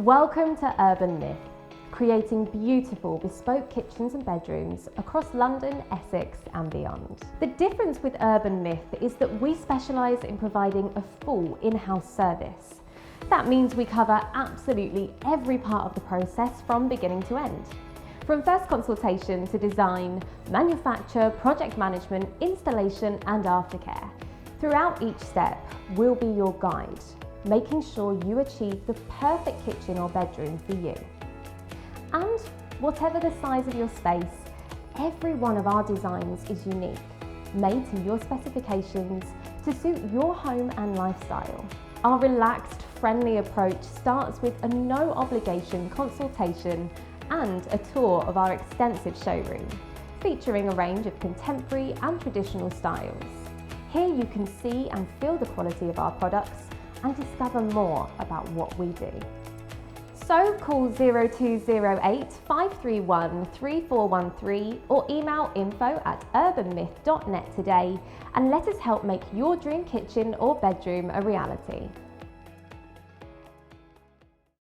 Welcome to Urban Myth, creating beautiful bespoke kitchens and bedrooms across London, Essex and beyond. The difference with Urban Myth is that we specialise in providing a full in-house service. That means we cover absolutely every part of the process from beginning to end. From first consultation to design, manufacture, project management, installation and aftercare. Throughout each step, we'll be your guide, making sure you achieve the perfect kitchen or bedroom for you. And whatever the size of your space, every one of our designs is unique, made to your specifications to suit your home and lifestyle. Our relaxed, friendly approach starts with a no obligation consultation and a tour of our extensive showroom, featuring a range of contemporary and traditional styles. Here you can see and feel the quality of our products and discover more about what we do. So call 0208 531 3413 or email info@urbanmyth.net today and let us help make your dream kitchen or bedroom a reality.